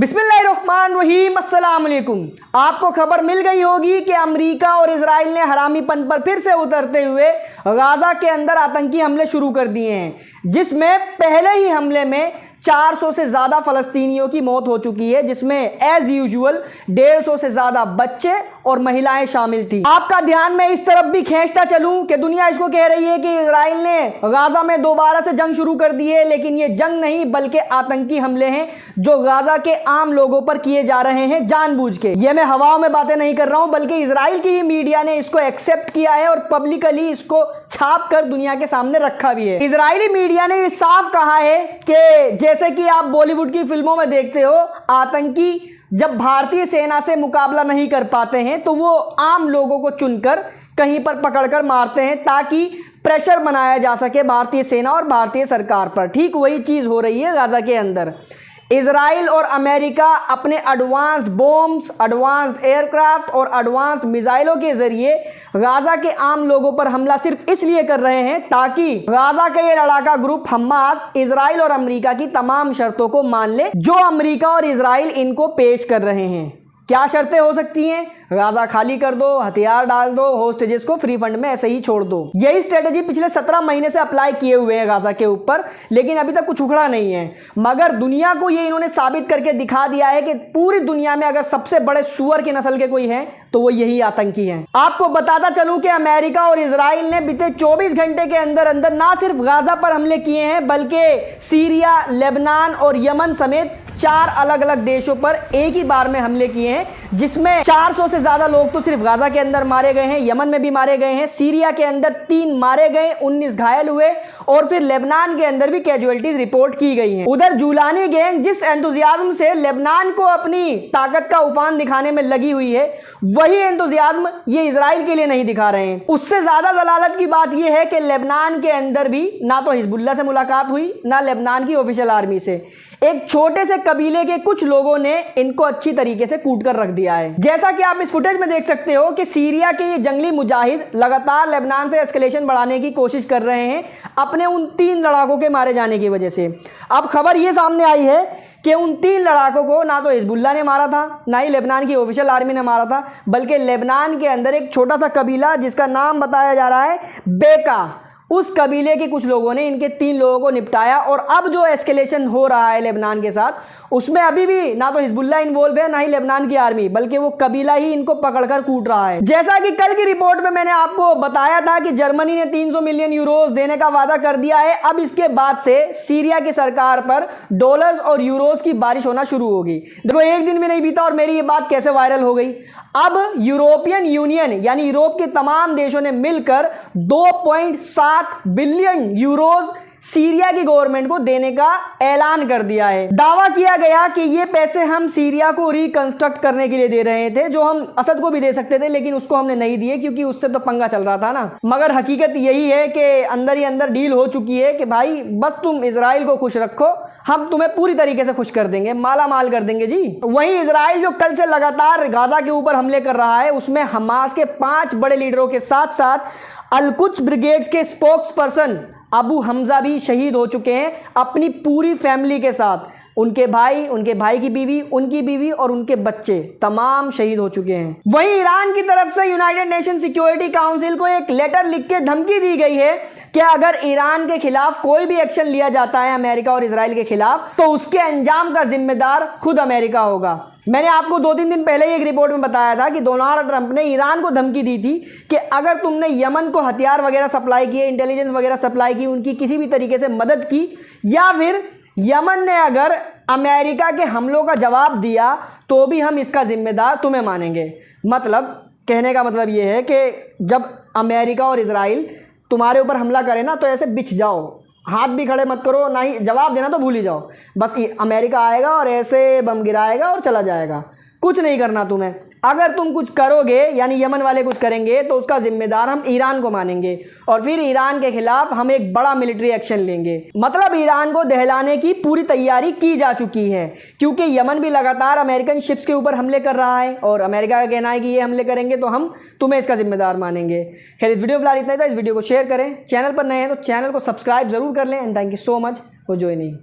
बिस्मिल्लाहिर्रहमानिर्रहीम, अस्सलाम वालेकुम। आपको खबर मिल गई होगी कि अमेरिका और इजराइल ने हरामीपन पर फिर से उतरते हुए गाजा के अंदर आतंकी हमले शुरू कर दिए हैं, जिसमें पहले ही हमले में 400 से ज़्यादा फ़लस्तीनियों की मौत हो चुकी है, जिसमें एज यूजुअल 150 से ज़्यादा बच्चे और महिलाएं शामिल थी। आपका ध्यान मैं इस तरफ भी खींचता चलूं कि दुनिया इसको कह रही है कि इजराइल ने गाजा में दोबारा से जंग शुरू कर दी है, लेकिन ये जंग नहीं बल्कि आतंकी हमले हैं जो गाजा के आम लोगों पर किए जा रहे हैं जानबूझ के। ये मैं हवाओं में बातें नहीं कर रहा हूं, बल्कि इजराइल की ही मीडिया ने इसको एक्सेप्ट किया है और पब्लिकली इसको छाप कर दुनिया के सामने रखा भी है। इजरायली मीडिया ने साफ कहा है कि जैसे कि आप बॉलीवुड की फिल्मों में देखते हो, आतंकी जब भारतीय सेना से मुकाबला नहीं कर पाते हैं तो वो आम लोगों को चुनकर कहीं पर पकड़कर मारते हैं ताकि प्रेशर बनाया जा सके भारतीय सेना और भारतीय सरकार पर। ठीक वही चीज़ हो रही है गाजा के अंदर। इजराइल और अमेरिका अपने एडवांस्ड बॉम्ब्स, एडवांस्ड एयरक्राफ्ट और एडवांस्ड मिसाइलों के जरिए गाजा के आम लोगों पर हमला सिर्फ इसलिए कर रहे हैं ताकि गाजा का ये लड़ाका ग्रुप हमास इजराइल और अमेरिका की तमाम शर्तों को मान ले जो अमेरिका और इजराइल इनको पेश कर रहे हैं। क्या शर्तें हो सकती हैं? गाजा खाली कर दो, हथियार डाल दो, होस्टेजेस को फ्री फंड में ऐसे ही छोड़ दो। यही स्ट्रेटेजी पिछले 17 महीने से अप्लाई किए हुए हैं गाजा के ऊपर, लेकिन अभी तक कुछ उखड़ा नहीं है। मगर दुनिया को ये इन्होंने साबित करके दिखा दिया है कि पूरी दुनिया में अगर सबसे बड़े सुअर की नस्ल के कोई हैं तो वो यही आतंकी हैं। आपको बताता चलूं कि अमेरिका और इजराइल ने बीते 24 घंटे के अंदर अंदर ना सिर्फ गाजा पर हमले किए हैं बल्कि सीरिया, लेबनान और यमन समेत 4 अलग अलग देशों पर एक ही बार में हमले किए हैं, जिसमें 400 से ज्यादा लोग तो सिर्फ गाजा के अंदर मारे गए हैं, यमन में भी मारे गए हैं, सीरिया के अंदर 3 मारे गए, 19 घायल हुए और फिर लेबनान के अंदर भी कैजुअलिटीज रिपोर्ट की गई हैं। उधर जूलानी गैंग जिस एंथुसियाज्म से लेबनान को अपनी ताकत का उफान दिखाने में लगी हुई है, वही एंथुसियाज्म ये इजराइल के लिए नहीं दिखा रहे हैं। उससे ज्यादा जलालत की बात यह है कि लेबनान के अंदर भी ना तो हिजबुल्लाह से मुलाकात हुई ना लेबनान की ऑफिशियल आर्मी से। एक छोटे से कबीले के कुछ लोगों ने इनको अच्छी तरीके से कूट कर रख दिया है। जैसा कि आप इस फुटेज में देख सकते हो कि सीरिया के ये जंगली मुजाहिद लगातार लेबनान से एस्केलेशन बढ़ाने की कोशिश कर रहे हैं अपने उन 3 लड़ाकों के मारे जाने की वजह से। अब खबर ये सामने आई है कि उन 3 लड़ाकों को ना तो हिजबुल्लाह ने मारा था, ना ही लेबनान की ऑफिशियल आर्मी ने मारा था, बल्कि लेबनान के अंदर एक छोटा सा कबीला जिसका नाम बताया जा रहा है बेका, उस कबीले के कुछ लोगों ने इनके 3 लोगों को निपटाया। और अब जो एस्केलेशन हो रहा है लेबनान के साथ, उसमें अभी भी ना तो हिजबुल्लाह इन्वॉल्व है ना ही लेबनान की आर्मी, बल्कि वो कबीला ही इनको पकड़कर कूट रहा है। जैसा कि कल की रिपोर्ट में मैंने आपको बताया था कि जर्मनी ने 300 मिलियन यूरोज देने का वादा कर दिया है। अब इसके बाद से सीरिया की सरकार पर डॉलर्स और यूरोज की बारिश होना शुरू होगी। देखो, एक दिन भी नहीं बीता और मेरी ये बात कैसे वायरल हो गई। अब यूरोपियन यूनियन यानी यूरोप के तमाम देशों ने मिलकर 2.7 बिलियन यूरोज सीरिया की गवर्नमेंट को देने का ऐलान कर दिया है। दावा किया गया कि ये पैसे हम सीरिया को रिकंस्ट्रक्ट करने के लिए दे रहे थे, जो हम असद को भी दे सकते थे, लेकिन उसको हमने नहीं दिए क्योंकि उससे तो पंगा चल रहा था ना। मगर हकीकत यही है कि अंदर ही अंदर डील हो चुकी है कि भाई बस तुम इजराइल को खुश रखो, हम तुम्हें पूरी तरीके से खुश कर देंगे, माला माल कर देंगे जी। वहीं इजराइल जो कल से लगातार गाजा के ऊपर हमले कर रहा है, उसमें हमास के 5 बड़े लीडरों के साथ साथ अल-कुद्स ब्रिगेड्स के स्पोक्स पर्सन अबू हमजा भी शहीद हो चुके हैं अपनी पूरी फैमिली के साथ। उनके भाई की बीवी, उनकी बीवी और उनके बच्चे तमाम शहीद हो चुके हैं। वहीं ईरान की तरफ से यूनाइटेड नेशन सिक्योरिटी काउंसिल को एक लेटर लिख के धमकी दी गई है कि अगर ईरान के खिलाफ कोई भी एक्शन लिया जाता है अमेरिका और इजराइल के खिलाफ, तो उसके अंजाम का जिम्मेदार खुद अमेरिका होगा। मैंने आपको 2-3 दिन पहले ही एक रिपोर्ट में बताया था कि डोनाल्ड ट्रंप ने ईरान को धमकी दी थी कि अगर तुमने यमन को हथियार वगैरह सप्लाई किए, इंटेलिजेंस वगैरह सप्लाई की, उनकी किसी भी तरीके से मदद की, या फिर यमन ने अगर अमेरिका के हमलों का जवाब दिया, तो भी हम इसका जिम्मेदार तुम्हें मानेंगे। मतलब कहने का मतलब ये है कि जब अमेरिका और इजराइल तुम्हारे ऊपर हमला करे ना, तो ऐसे बिछ जाओ, हाथ भी खड़े मत करो, ना ही जवाब देना तो भूल ही जाओ। बस अमेरिका आएगा और ऐसे बम गिराएगा और चला जाएगा, कुछ नहीं करना तुम्हें। अगर तुम कुछ करोगे यानी यमन वाले कुछ करेंगे तो उसका जिम्मेदार हम ईरान को मानेंगे और फिर ईरान के खिलाफ हम एक बड़ा मिलिट्री एक्शन लेंगे। मतलब ईरान को दहलाने की पूरी तैयारी की जा चुकी है, क्योंकि यमन भी लगातार अमेरिकन शिप्स के ऊपर हमले कर रहा है और अमेरिका का कहना है कि ये हमले करेंगे तो हम तुम्हें इसका जिम्मेदार मानेंगे। खैर, इस वीडियो फिलहाल इतना ही था। इस वीडियो को शेयर करें, चैनल पर नए हैं तो चैनल को सब्सक्राइब जरूर कर लें and thank you so much for joining.